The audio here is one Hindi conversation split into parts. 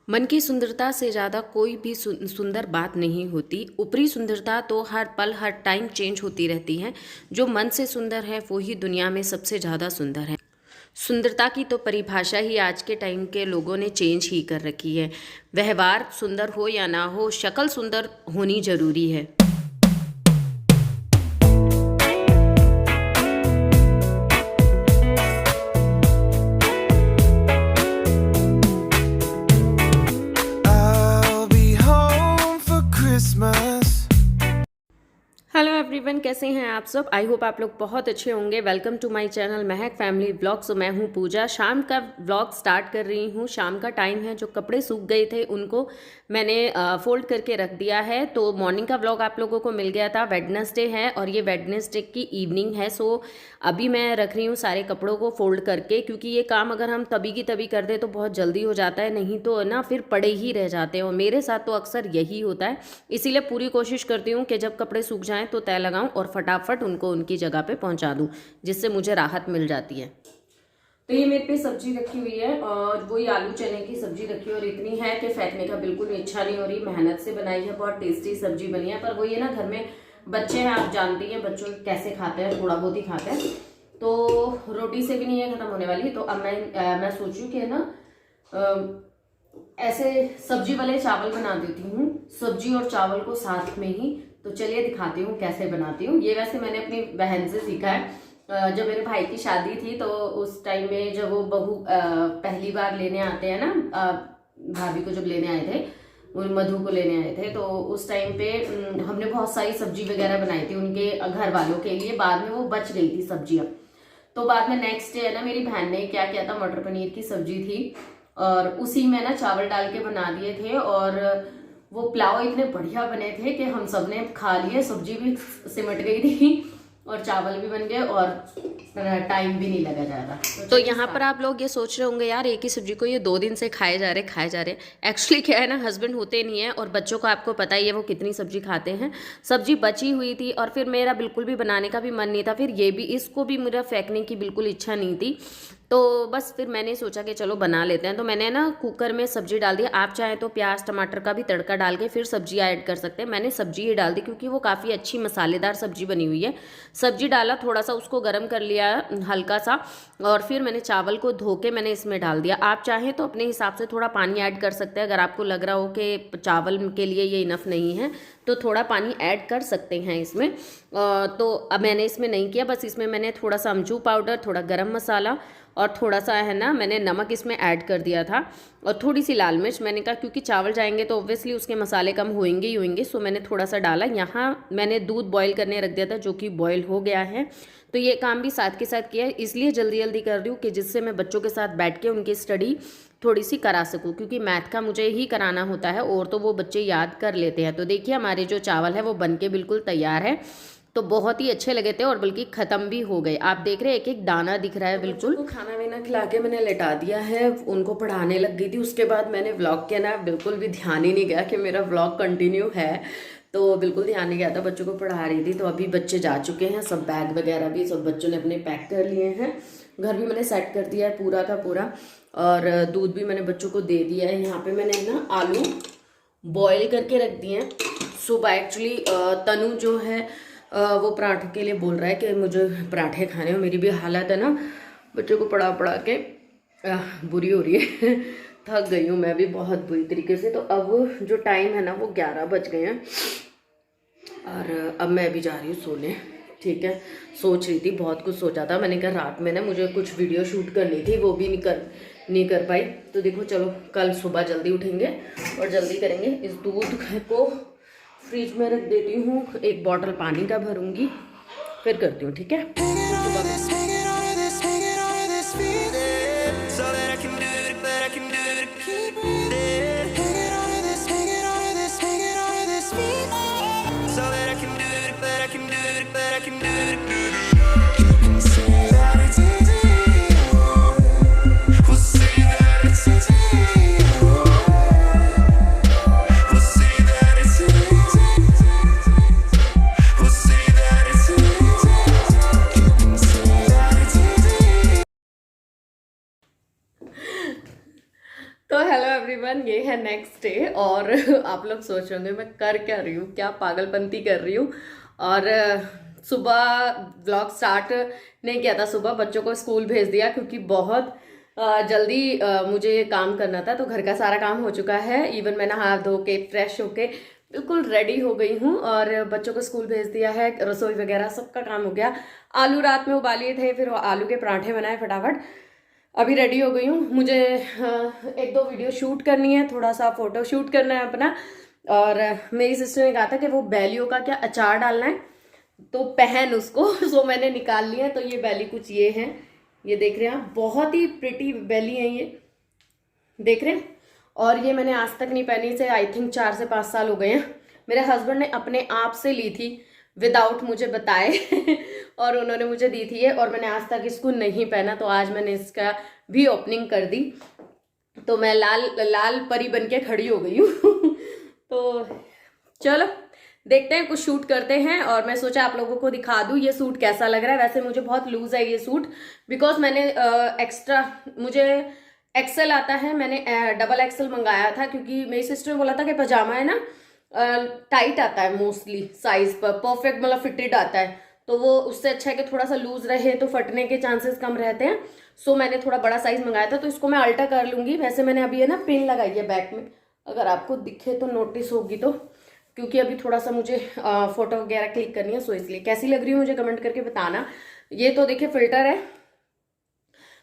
मन की सुंदरता से ज़्यादा कोई भी सुंदर बात नहीं होती। ऊपरी सुंदरता तो हर पल हर टाइम चेंज होती रहती है। जो मन से सुंदर है वो ही दुनिया में सबसे ज़्यादा सुंदर है। सुंदरता की तो परिभाषा ही आज के टाइम के लोगों ने चेंज ही कर रखी है। व्यवहार सुंदर हो या ना हो, शक्ल सुंदर होनी ज़रूरी है। I'll be home for Christmas. Hello everyone, कैसे हैं आप सब। आई होप आप लोग बहुत अच्छे होंगे। Welcome to my channel Mahak family vlog. सो मैं हूं पूजा। शाम का व्लॉग स्टार्ट कर रही हूं। शाम का टाइम है। जो कपड़े सूख गए थे उनको मैंने फोल्ड करके रख दिया है। तो मॉर्निंग का व्लॉग आप लोगों को मिल गया था। वेडनेसडे है और ये वेडनेसडे की इवनिंग है। सो अभी मैं रख रही हूँ सारे कपड़ों को फोल्ड करके, क्योंकि ये काम अगर हम तभी की तभी कर दे तो बहुत जल्दी हो जाता है, नहीं तो ना फिर पड़े ही रह जाते हैं। और मेरे साथ तो अक्सर यही होता है। इसीलिए पूरी कोशिश करती हूँ कि जब कपड़े सूख जाएं तो तय लगाऊं और फटाफट उनको उनकी जगह पे पहुंचा दूं, जिससे मुझे राहत मिल जाती है। तो ये मेरे पे सब्जी रखी हुई है और वही आलू चने की सब्जी रखी है और इतनी है कि फेंकने का बिल्कुल इच्छा नहीं हो रही। मेहनत से बनाई है, बहुत टेस्टी सब्जी बनी है। पर वही है ना, घर में बच्चे हैं, आप जानती हैं बच्चों कैसे खाते हैं, थोड़ा बहुत ही खाते हैं। तो रोटी से भी नहीं है खत्म होने वाली। तो अब मैं सोचूं कि ना ऐसे सब्जी वाले चावल बना देती हूँ, सब्जी और चावल को साथ में ही। तो चलिए दिखाती हूँ कैसे बनाती हूँ। ये वैसे मैंने अपनी बहन से सीखा है। जब मेरे भाई की शादी थी तो उस टाइम में जब वो बहू पहली बार लेने आते हैं ना, भाभी को जब लेने आए थे, मधु को लेने आए थे, तो उस टाइम पे हमने बहुत सारी सब्जी वगैरह बनाई थी उनके घर वालों के लिए। बाद में वो बच गई थी सब्जियाँ। तो बाद में नेक्स्ट डे है ना, मेरी बहन ने क्या किया था, मटर पनीर की सब्जी थी और उसी में ना चावल डाल के बना दिए थे। और वो पुलाव इतने बढ़िया बने थे कि हम सब ने खा लिए। सब्जी भी सिमट गई थी और चावल भी बन गए और टाइम भी नहीं लगा ज़्यादा। तो यहाँ पर आप लोग ये सोच रहे होंगे, यार एक ही सब्जी को ये 2 दिन से खाए जा रहे। एक्चुअली क्या है ना, हस्बैंड होते नहीं है और बच्चों को आपको पता ही है वो कितनी सब्जी खाते हैं। सब्जी बची हुई थी और फिर मेरा बिल्कुल भी बनाने का भी मन नहीं था। फिर ये भी, इसको भी मेरा फेंकने की बिल्कुल इच्छा नहीं थी। तो बस फिर मैंने सोचा कि चलो बना लेते हैं। तो मैंने ना कुकर में सब्जी डाल दी। आप चाहें तो प्याज टमाटर का भी तड़का डाल के फिर सब्जी ऐड कर सकते हैं। मैंने सब्जी ही डाल दी क्योंकि वो काफ़ी अच्छी मसालेदार सब्जी बनी हुई है। सब्जी डाला, थोड़ा सा उसको गर्म कर लिया हल्का सा, और फिर मैंने चावल को धो के मैंने इसमें डाल दिया। आप चाहें तो अपने हिसाब से थोड़ा पानी ऐड कर सकते हैं। अगर आपको लग रहा हो कि चावल के लिए ये इनफ नहीं है तो थोड़ा पानी ऐड कर सकते हैं इसमें। तो अब मैंने इसमें नहीं किया। बस इसमें मैंने थोड़ा सा अमचूर पाउडर, थोड़ा गरम मसाला और थोड़ा सा है ना, मैंने नमक इसमें ऐड कर दिया था और थोड़ी सी लाल मिर्च। मैंने कहा क्योंकि चावल जाएंगे तो ऑब्वियसली उसके मसाले कम होंगे ही होंगे। सो मैंने थोड़ा सा डाला। यहाँ मैंने दूध बॉईल करने रख दिया था जो कि बॉईल हो गया है। तो ये काम भी साथ के साथ किया है। इसलिए जल्दी जल्दी कर रही हूँ कि जिससे मैं बच्चों के साथ बैठ के उनकी स्टडी थोड़ी सी करा सकूँ, क्योंकि मैथ का मुझे ही कराना होता है और तो वो बच्चे याद कर लेते हैं। तो देखिए हमारे जो चावल है वो बन के बिल्कुल तैयार है। तो बहुत ही अच्छे लगे थे और बल्कि ख़त्म भी हो गए। आप देख रहे हैं एक एक दाना दिख रहा है बिल्कुल। तो खाना वाना खिला के मैंने लेटा दिया है। उनको पढ़ाने लग गई थी। उसके बाद मैंने व्लॉग किया ना, बिल्कुल भी ध्यान ही नहीं गया कि मेरा व्लॉग कंटिन्यू है। तो बिल्कुल ध्यान नहीं गया था, बच्चों को पढ़ा रही थी। तो अभी बच्चे जा चुके हैं, सब बैग वगैरह भी सब बच्चों ने अपने पैक कर लिए हैं। घर भी मैंने सेट कर दिया है पूरा का पूरा और दूध भी मैंने बच्चों को दे दिया है। यहाँ पे मैंने ना आलू बॉयल करके रख दिए हैं। सुबह एक्चुअली तनु जो है वो पराठों के लिए बोल रहा है कि मुझे पराठे खाने हो। मेरी भी हालत है ना, बच्चों को पढ़ा पढ़ा के बुरी हो रही है। थक गई हूँ मैं भी बहुत बुरी तरीके से। तो अब जो टाइम है ना वो 11 बज गए हैं और अब मैं भी जा रही हूँ सोने। ठीक है, सोच रही थी, बहुत कुछ सोचा था। मैंने कहा रात में ना मुझे कुछ वीडियो शूट करनी थी, वो भी नहीं कर पाई। तो देखो चलो कल सुबह जल्दी उठेंगे और जल्दी करेंगे। इस दूध को फ्रिज में रख देती हूँ, एक बॉटल पानी का भरूंगी, फिर करती हूँ। ठीक है, तो हेलो एवरीवन, ये है नेक्स्ट डे और आप लोग सोच रहे होंगे मैं कर क्या रही हूँ, क्या पागलपंती कर रही हूँ। और सुबह व्लॉग स्टार्ट नहीं किया था, सुबह बच्चों को स्कूल भेज दिया क्योंकि बहुत जल्दी मुझे काम करना था। तो घर का सारा काम हो चुका है, इवन मैं नहा धो के फ्रेश होके बिल्कुल रेडी हो गई हूँ और बच्चों को स्कूल भेज दिया है, रसोई वगैरह सबका काम हो गया। आलू रात में उबालिए थे, फिर आलू के पराठे बनाए फटाफट, अभी रेडी हो गई हूँ। मुझे 1-2 वीडियो शूट करनी है, थोड़ा सा फोटो शूट करना है अपना। और मेरी सिस्टर ने कहा था कि वो बैलियों का क्या अचार डालना है तो पहन उसको सो मैंने निकाल लिया। तो ये बैली कुछ ये हैं, ये देख रहे हैं आप, बहुत ही प्रिटी बैली है ये, देख रहे हैं। और ये मैंने आज तक नहीं पहनी, से आई थिंक 4 से 5 साल हो गए हैं। मेरे हस्बैंड ने अपने आप से ली थी विदाउट मुझे बताए और उन्होंने मुझे दी थी ये, और मैंने आज तक इसको नहीं पहना। तो आज मैंने इसका भी ओपनिंग कर दी, तो मैं लाल परी बन के खड़ी हो गई हूँ तो चलो देखते हैं, कुछ शूट करते हैं। और मैं सोचा आप लोगों को दिखा दूँ ये सूट कैसा लग रहा है। वैसे मुझे बहुत लूज है ये सूट, बिकॉज मैंने एक्स्ट्रा, मुझे एक्सेल आता है, मैंने डबल एक्सेल मंगाया था क्योंकि मेरी सिस्टर ने बोला था कि पजामा है ना टाइट आता है मोस्टली साइज पर, परफेक्ट मतलब फिटेड आता है, तो वो उससे अच्छा है कि थोड़ा सा लूज रहे तो फटने के चांसेस कम रहते हैं। सो मैंने थोड़ा बड़ा साइज मंगाया था, तो इसको मैं अल्टर कर लूंगी। वैसे मैंने अभी है ना पिन लगाई है बैक में, अगर आपको दिखे तो नोटिस होगी तो, क्योंकि अभी थोड़ा सा मुझे फोटो वगैरह क्लिक करनी है, सो इसलिए। कैसी लग रही है मुझे कमेंट करके बताना। ये तो देखिए फिल्टर है,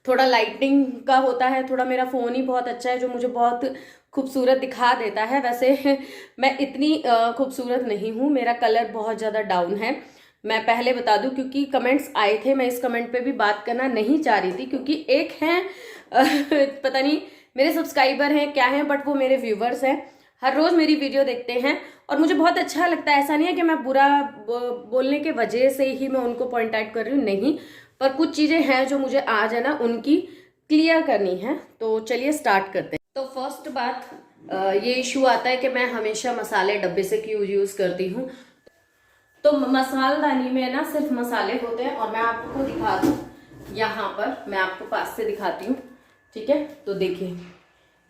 थोड़ा लाइटिंग का होता है, थोड़ा मेरा फ़ोन ही बहुत अच्छा है जो मुझे बहुत खूबसूरत दिखा देता है। वैसे मैं इतनी खूबसूरत नहीं हूँ, मेरा कलर बहुत ज़्यादा डाउन है, मैं पहले बता दूं, क्योंकि कमेंट्स आए थे। मैं इस कमेंट पे भी बात करना नहीं चाह रही थी क्योंकि एक हैं पता नहीं मेरे सब्सक्राइबर हैं क्या हैं, बट वो मेरे व्यूवर्स हैं, हर रोज़ मेरी वीडियो देखते हैं और मुझे बहुत अच्छा लगता है। ऐसा नहीं है कि मैं बुरा बोलने के वजह से ही मैं उनको पॉइंट आउट कर रही हूँ, नहीं, पर कुछ चीज़ें हैं जो मुझे आज है ना उनकी क्लियर करनी है। तो चलिए स्टार्ट करते हैं। तो फर्स्ट बात, ये इशू आता है कि मैं हमेशा मसाले डब्बे से क्यों यूज़ करती हूँ। तो मसालदानी में ना सिर्फ मसाले होते हैं, और मैं आपको दिखा दूँ यहाँ पर, मैं आपको पास से दिखाती हूँ, ठीक है। तो देखिए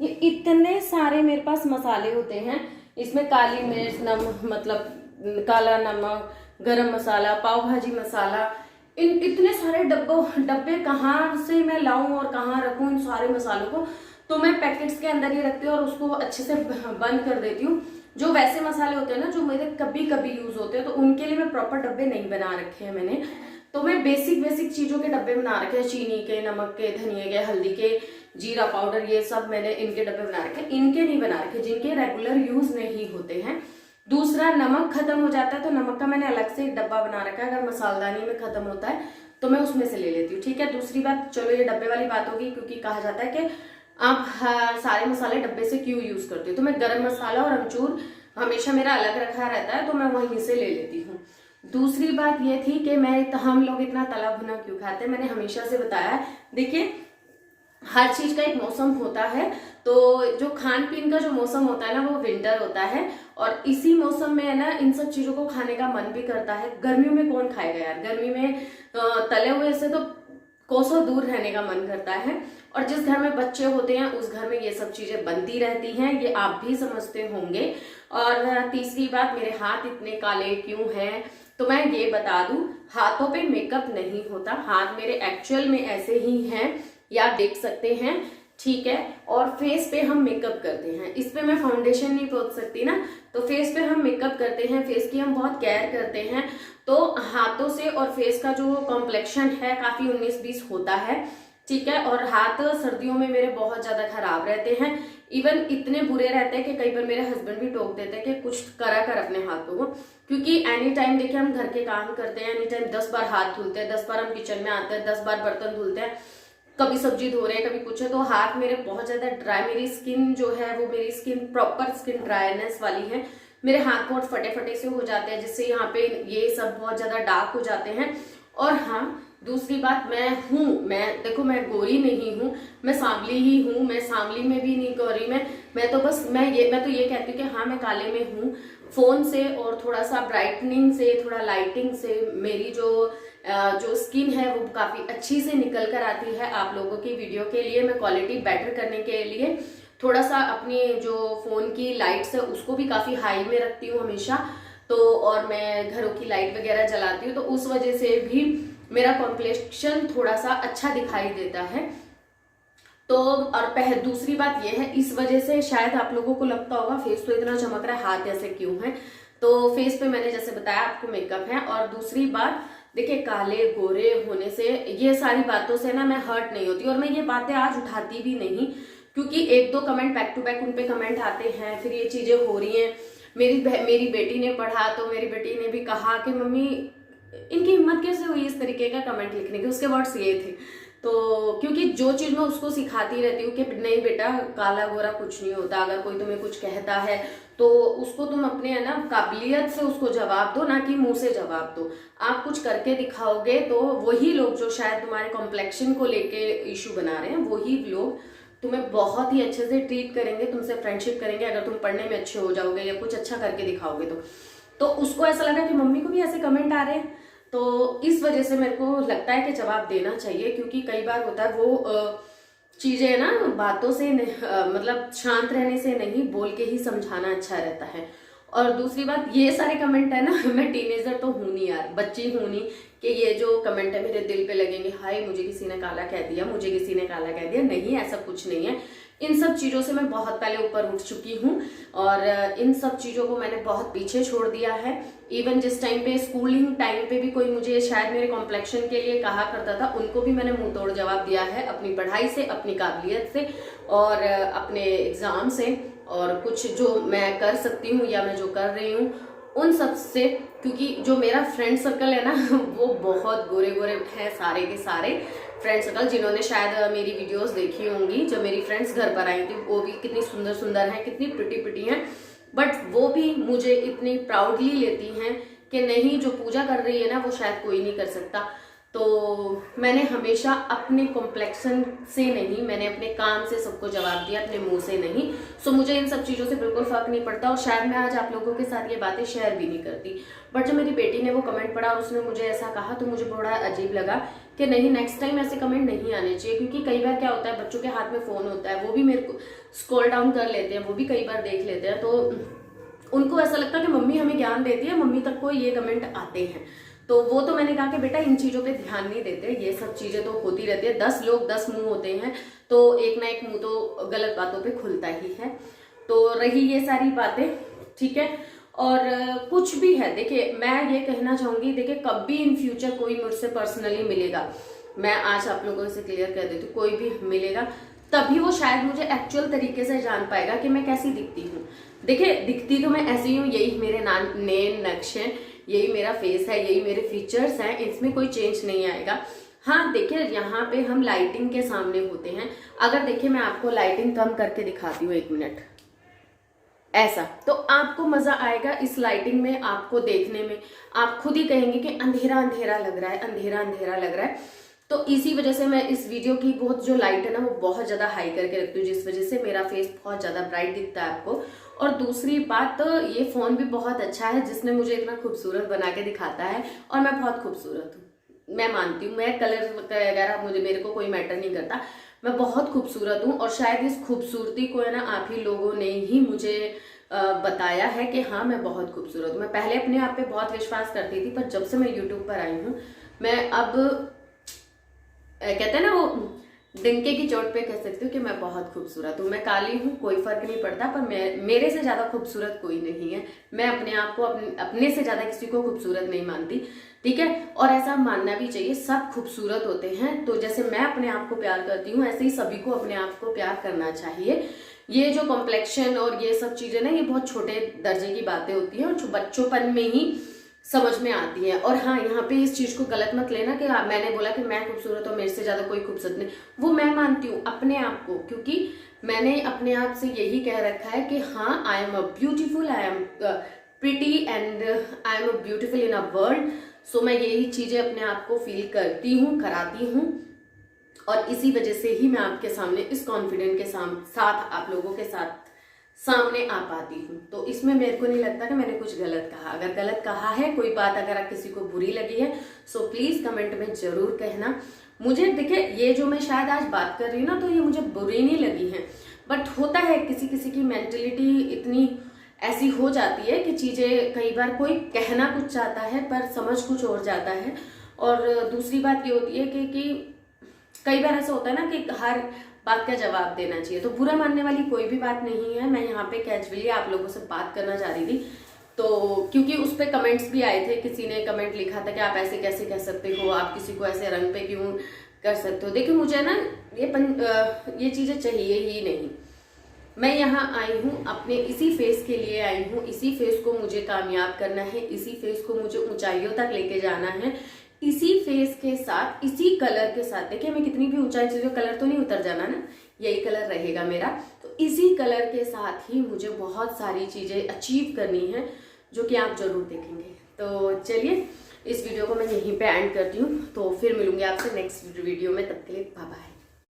ये इतने सारे मेरे पास मसाले होते हैं, इसमें काली मिर्च, मतलब काला नमक, गरम मसाला, पाव भाजी मसाला, इतने सारे डब्बे कहाँ से मैं लाऊं और कहाँ रखूं इन सारे मसालों को। तो मैं पैकेट्स के अंदर ही रखती हूँ और उसको अच्छे से बंद कर देती हूँ। जो वैसे मसाले होते हैं ना जो मेरे कभी कभी यूज होते हैं, तो उनके लिए मैं प्रॉपर डब्बे नहीं बना रखे हैं मैंने। तो मैं बेसिक चीजों के डब्बे बना रखे हैं, चीनी के, नमक के, धनिया के, हल्दी के, जीरा पाउडर, ये सब मैंने इनके डब्बे बना रखे हैं। इनके नहीं बना रखे जिनके रेगुलर यूज नहीं होते हैं। दूसरा, नमक खत्म हो जाता है तो नमक का मैंने अलग से एक डब्बा बना रखा है, अगर मसालदानी में खत्म होता है तो मैं उसमें से ले लेती हूँ, ठीक है। दूसरी बात, चलो ये डब्बे वाली बात होगी, क्योंकि कहा जाता है कि आप सारे मसाले डब्बे से क्यों यूज करते हो। तो मैं गरम मसाला और अमचूर हमेशा मेरा अलग रखा रहता है, तो मैं वहीं से ले लेती हूँ। दूसरी बात ये थी कि हम लोग इतना तला भुना क्यों खाते हैं, मैंने हमेशा से बताया है। देखिए हर चीज का एक मौसम होता है, तो जो खान पीन का जो मौसम होता है ना वो विंटर होता है, और इसी मौसम में है ना इन सब चीजों को खाने का मन भी करता है। गर्मियों में कौन खाएगा यार, गर्मी में तले हुए से तो कोसों दूर रहने का मन करता है। और जिस घर में बच्चे होते हैं उस घर में ये सब चीजें बनती रहती हैं, ये आप भी समझते होंगे। और तीसरी बात, मेरे हाथ इतने काले क्यों हैं, तो मैं ये बता दूं, हाथों पे मेकअप नहीं होता, हाथ मेरे एक्चुअल में ऐसे ही हैं, ये आप देख सकते हैं, ठीक है। और फेस पे हम मेकअप करते हैं, इस पे मैं फाउंडेशन नहीं पोंछ सकती ना, तो फेस पे हम मेकअप करते हैं, फेस की हम बहुत केयर करते हैं। तो हाथों से और फेस का जो कॉम्प्लेक्शन है काफी 19-20 होता है, ठीक है। और हाथ सर्दियों में मेरे बहुत ज्यादा खराब रहते हैं, इवन इतने बुरे रहते हैं कि कई बार मेरे हस्बैंड भी टोक देते हैं कि कुछ करा कर अपने हाथों को, क्योंकि एनी टाइम देखिए हम घर के काम करते हैं, एनी टाइम 10 बार हाथ धुलते हैं, 10 बार हम किचन में आते हैं, 10 बार बर्तन धुलते हैं, कभी सब्जी धो रहे हैं, कभी कुछ है, तो हाथ मेरे बहुत ज्यादा ड्राई, मेरी स्किन जो है वो मेरी स्किन प्रॉपर स्किन ड्राइनेस वाली है, मेरे हाथ बहुत फटे से हो जाते हैं, जिससे यहाँ पे ये सब बहुत ज्यादा डार्क हो जाते हैं। और हाँ, दूसरी बात, मैं देखो मैं गोरी नहीं हूँ, मैं सांवली ही हूँ, मैं सांवली में भी नहीं गोरी, मैं तो बस मैं तो ये कहती हूँ कि हाँ मैं काले में हूँ। फोन से और थोड़ा सा ब्राइटनिंग से, थोड़ा लाइटिंग से मेरी जो स्किन है वो काफी अच्छी से निकल कर आती है आप लोगों की वीडियो के लिए, मैं क्वालिटी बेटर करने के लिए। थोड़ा सा अपनी जो फोन की लाइट्स है उसको भी काफी हाई में रखती हूँ हमेशा, तो और मैं घरों की लाइट वगैरह जलाती हूँ, तो उस वजह से भी मेरा कॉम्प्लेक्शन थोड़ा सा अच्छा दिखाई देता है। तो और दूसरी बात यह है, इस वजह से शायद आप लोगों को लगता होगा फेस तो इतना चमक रहा है, हाथ ऐसे क्यों है, तो फेस पे मैंने जैसे बताया आपको मेकअप है। और दूसरी बात देखिए, काले गोरे होने से ये सारी बातों से ना मैं हर्ट नहीं होती, और मैं ये बातें आज उठाती भी नहीं, क्योंकि एक दो कमेंट बैक टू बैक उन पे कमेंट आते हैं, फिर ये चीजें हो रही हैं। मेरी बेटी ने पढ़ा तो मेरी बेटी ने भी कहा कि मम्मी इनकी हिम्मत कैसे हुई इस तरीके का कमेंट लिखने की, उसके वर्ड्स ये थे। तो क्योंकि जो चीज मैं उसको सिखाती रहती हूँ कि नहीं बेटा काला गोरा कुछ नहीं होता, अगर कोई तुम्हें कुछ कहता है तो उसको तुम अपने है ना काबिलियत से उसको जवाब दो, ना कि मुंह से जवाब दो। आप कुछ करके दिखाओगे तो वही लोग जो शायद तुम्हारे कॉम्प्लेक्शन को लेके इशू बना रहे हैं, वही लोग तुम्हें बहुत ही अच्छे से ट्रीट करेंगे, तुमसे फ्रेंडशिप करेंगे अगर तुम पढ़ने में अच्छे हो जाओगे या कुछ अच्छा करके दिखाओगे तो उसको ऐसा लगा कि मम्मी को भी ऐसे कमेंट आ रहे हैं, तो इस वजह से मेरे को लगता है कि जवाब देना चाहिए। क्योंकि कई बार होता है वो चीजें ना बातों से मतलब शांत रहने से नहीं, बोल के ही समझाना अच्छा रहता है। और दूसरी बात, ये सारे कमेंट है ना मैं टीनेजर तो हूं नहीं यार, बच्ची हूं नहीं कि ये जो कमेंट है मेरे दिल पे लगेंगे, हाय मुझे किसी ने काला कह दिया, मुझे किसी ने काला कह दिया। नहीं, ऐसा कुछ नहीं है। इन सब चीजों से मैं बहुत पहले ऊपर उठ चुकी हूँ और इन सब चीजों को मैंने बहुत पीछे छोड़ दिया है। इवन जिस टाइम पे स्कूलिंग टाइम पे भी कोई मुझे शायद मेरे कॉम्प्लेक्शन के लिए कहा करता था, उनको भी मैंने मुंह तोड़ जवाब दिया है, अपनी पढ़ाई से, अपनी काबिलियत से और अपने एग्जाम से, और कुछ जो मैं कर सकती हूँ या मैं जो कर रही हूँ उन सब से। क्योंकि जो मेरा फ्रेंड सर्कल है ना वो बहुत गोरे गोरे हैं, सारे के सारे फ्रेंड सर्कल। जिन्होंने शायद मेरी वीडियोस देखी होंगी, जब मेरी फ्रेंड्स घर पर आई थी, वो भी कितनी सुंदर सुंदर हैं, कितनी प्रिटी प्रिटी हैं, बट वो भी मुझे इतनी प्राउडली लेती हैं कि नहीं, जो पूजा कर रही है ना वो शायद कोई नहीं कर सकता। तो मैंने हमेशा अपने कॉम्प्लेक्शन से नहीं, मैंने अपने काम से सबको जवाब दिया, अपने मुंह से नहीं। सो मुझे इन सब चीज़ों से बिल्कुल फर्क नहीं पड़ता और शायद मैं आज आप लोगों के साथ ये बातें शेयर भी नहीं करती। बट जब मेरी बेटी ने वो कमेंट पढ़ा और उसने मुझे ऐसा कहा तो मुझे बड़ा अजीब लगा कि नहीं, नेक्स्ट टाइम ऐसे कमेंट नहीं आने चाहिए। क्योंकि कई बार क्या होता है, बच्चों के हाथ में फ़ोन होता है, वो भी मेरे को स्क्रॉल डाउन कर लेते हैं, वो भी कई बार देख लेते हैं, तो उनको ऐसा लगता है कि मम्मी हमें ज्ञान देती है, मम्मी तक को ये कमेंट आते हैं। तो वो तो मैंने कहा कि बेटा इन चीज़ों पे ध्यान नहीं देते, ये सब चीज़ें तो होती रहती है, 10 लोग 10 मुंह होते हैं, तो एक ना एक मुंह तो गलत बातों पे खुलता ही है। तो रही ये सारी बातें, ठीक है। और कुछ भी है, देखिए मैं ये कहना चाहूंगी, देखिए कभी इन फ्यूचर कोई मुझसे पर्सनली मिलेगा, मैं आज आप लोगों से क्लियर कर देती हूँ, कोई भी मिलेगा तभी वो शायद मुझे एक्चुअल तरीके से जान पाएगा कि मैं कैसी दिखती हूँ। देखिए दिखती तो मैं ऐसी हूँ, यही मेरे नेम नक्श है, यही मेरा फेस है, यही मेरे फीचर्स हैं, इसमें कोई चेंज नहीं आएगा। हाँ देखिए, यहाँ पे हम लाइटिंग के सामने होते हैं, अगर देखिए मैं आपको लाइटिंग कम करके दिखाती हूँ 1 मिनट, ऐसा, तो आपको मजा आएगा इस लाइटिंग में, आपको देखने में आप खुद ही कहेंगे कि अंधेरा अंधेरा लग रहा है, अंधेरा अंधेरा लग रहा है। तो इसी वजह से मैं इस वीडियो की बहुत जो लाइट है ना वो बहुत ज्यादा हाई करके रखती हूँ, जिस वजह से मेरा फेस बहुत ज्यादा ब्राइट दिखता है आपको। और दूसरी बात, तो ये फोन भी बहुत अच्छा है जिसने मुझे इतना खूबसूरत बना के दिखाता है, और मैं बहुत खूबसूरत हूँ, मैं मानती हूँ। मैं कलर वगैरह मेरे को कोई मैटर नहीं करता, मैं बहुत खूबसूरत हूँ। और शायद इस खूबसूरती को है ना आप ही लोगों ने ही मुझे बताया है कि हाँ मैं बहुत खूबसूरत हूँ। मैं पहले अपने आप पे बहुत विश्वास करती थी, पर जब से मैं यूट्यूब पर आई हूँ, मैं अब कहते हैं ना वो डंके की चोट पे कह सकती हूँ कि मैं बहुत खूबसूरत हूँ। मैं काली हूँ, कोई फर्क नहीं पड़ता, पर मेरे से ज्यादा खूबसूरत कोई नहीं है। मैं अपने आप को अपने से ज्यादा किसी को खूबसूरत नहीं मानती, ठीक है। और ऐसा मानना भी चाहिए, सब खूबसूरत होते हैं। तो जैसे मैं अपने आप को प्यार करती हूँ, ऐसे ही सभी को अपने आप को प्यार करना चाहिए। ये जो कॉम्प्लेक्शन और ये सब चीजें ना, ये बहुत छोटे दर्जे की बातें होती हैं और बच्चोपन में ही समझ में आती है। और हाँ, यहाँ पे इस चीज को गलत मत लेना कि मैंने बोला कि मैं खूबसूरत हूँ, मेरे से ज्यादा कोई खूबसूरत नहीं, वो मैं मानती हूँ अपने आप को, क्योंकि मैंने अपने आप से यही कह रखा है कि हाँ I am beautiful, I am pretty and I am beautiful in a world. So मैं यही चीजें अपने आप को फील करती हूँ, कराती हूँ, और इसी वजह से ही मैं आपके सामने इस कॉन्फिडेंट के साथ आप लोगों के साथ सामने आ पाती हूँ। तो इसमें मेरे को नहीं लगता कि मैंने कुछ गलत कहा। अगर गलत कहा है, कोई बात अगर आप किसी को बुरी लगी है, सो प्लीज कमेंट में जरूर कहना। मुझे देखिए, ये जो मैं शायद आज बात कर रही हूँ ना, तो ये मुझे बुरी नहीं लगी है, बट होता है किसी किसी की मेंटलिटी इतनी ऐसी हो जाती है कि चीज़ें कई बार कोई कहना कुछ चाहता है पर समझ कुछ और जाता है। और दूसरी बात ये होती है कि कई बार ऐसा होता है ना कि हर बात का जवाब देना चाहिए। तो बुरा मानने वाली कोई भी बात नहीं है, मैं यहाँ पे कैजुअली आप लोगों से बात करना चाह रही थी। तो क्योंकि उस पर कमेंट्स भी आए थे, किसी ने कमेंट लिखा था कि आप ऐसे कैसे कह सकते हो, आप किसी को ऐसे रंग पे क्यों कर सकते हो। देखिए मुझे ना ये चीज़ें चाहिए ही नहीं। मैं यहाँ आई हूँ अपने इसी फेस के लिए आई हूँ, इसी फेस को मुझे कामयाब करना है, इसी फेस को मुझे ऊंचाइयों तक लेके जाना है, इसी फेस के साथ, इसी कलर के साथ। देखिए मैं कितनी भी ऊंचाई चीज़ों, कलर तो नहीं उतर जाना ना, यही कलर रहेगा मेरा। तो इसी कलर के साथ ही मुझे बहुत सारी चीज़ें अचीव करनी है, जो कि आप जरूर देखेंगे। तो चलिए इस वीडियो को मैं यहीं पे एंड करती हूँ, तो फिर मिलूंगी आपसे नेक्स्ट वीडियो में। तब के लिए बाय बाय।